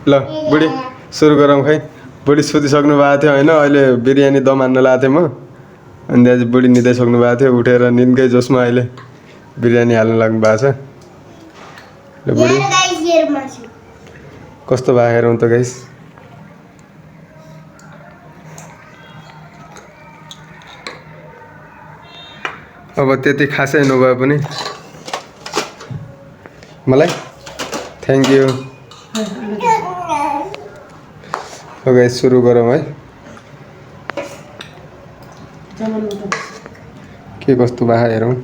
ल बुढी सुरु गरौँ खै बुढी सुतिसक्नु भएको थियो होइन अहिले बिरयानी दम हान्न लगाएको थिएँ म अनि त्यहाँ चाहिँ बुढी निदाइसक्नु भएको थियो उठेर निदकै जोसमा अहिले बिरयानी हाल्नु लाग्नु भएको छ ल बुढी कस्तो भयो हेरौँ त गाइस अब त्यति खासै नभए पनि मलाई थ्याङ्क यू हो गाइस सुरु गरौँ है के कस्तो भयो हेरौँ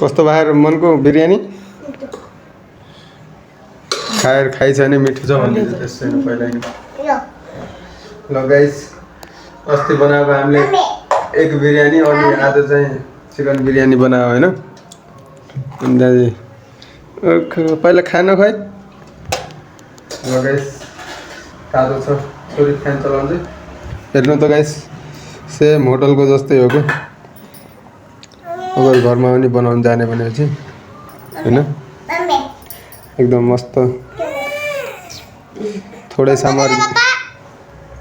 कस्तो भयो मनको बिरयानी खाइ छैन मिठो छ भन्ने त्यस्तो छैन पहिला ल गाइस अस्ति बनाएको हामीले एक बिरयानी अनि आज चाहिँ चिकन बिरयानी बनायो होइन अनि पहिला खानु खै ल गाइस तातो छ छोरी फ्यान चलाउँदै हेर्नु त गाइस सेम होटलको जस्तै हो कि अगर घरमा पनि बनाउनु जाने भनेपछि होइन एकदम मस्त थोरै सामान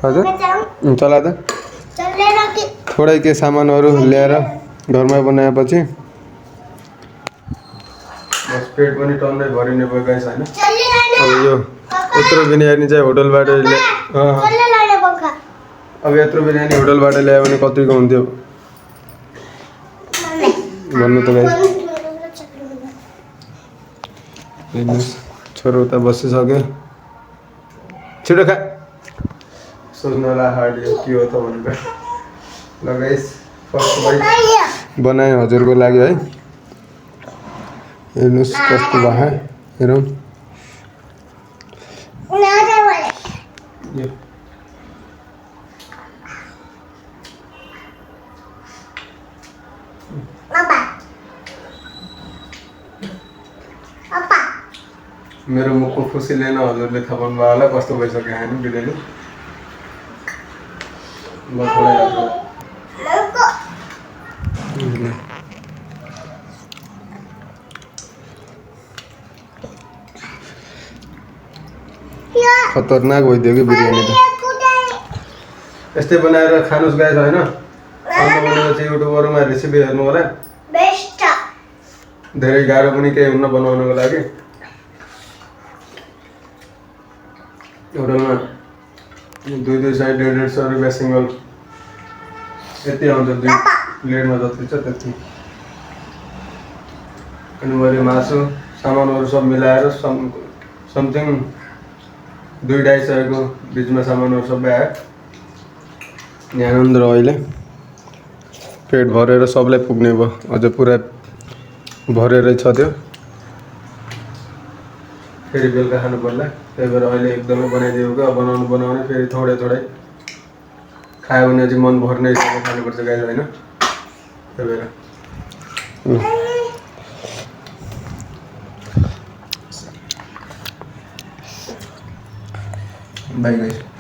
हजुर चला त थोरै के सामानहरू ल्याएर घरमा बनाएपछि बस पेट पनि टन्नै भरिने भयो गाइस होइन अब यो यत्रो बिरयानी चाहिँ होटलबाट अब यत्रो बिरयानी होटलबाट ल्यायो भने कतिको हुन्थ्यो भन्नु त गाइस हेर्नुहोस् छोरो उता बसिसक्यो छिटो खा सोच्नुलाई हार्ड के हो त भनेर ल गाइस फर्स्ट बाइट बनाएँ हजुरको लागि है हेर्नुहोस् कस्तो भयो हेरौँ मेरो मुखको खुसीले नै हजुरले थाहा पाउनु भयो होला कस्तो भइसक्यो होइन बिरयानी खतरनाक भइदियो कि बिरयानी त यस्तै बनाएर खानुहोस् गाइस होइन चाहिँ युट्युबहरूमा रेसिपी हेर्नु होला धेरै गाह्रो पनि केही हुन्न बनाउनको लागि होटलमा 200 150 रुपियाँ सिङ्गल यति आउँछ 2 प्लेटमा जति छ त्यति अनि मैले मासु सामानहरू सब मिलाएर समथिङ 2-2.5 सयको बिचमा सामानहरू सबै आयो यहाँनिर अहिले पेट भरेर सबलाई पुग्ने भयो अझ पुरा भरेरै छ त्यो फेरि बेलुका खानु पर्ला त्यही भएर अहिले एकदमै बनाइदिएको क्या बनाउने फेरि थोरै खायो भने चाहिँ मन भर्ने हिसाबले खानुपर्छ गाइस होइन त्यही भएर बाई गाइस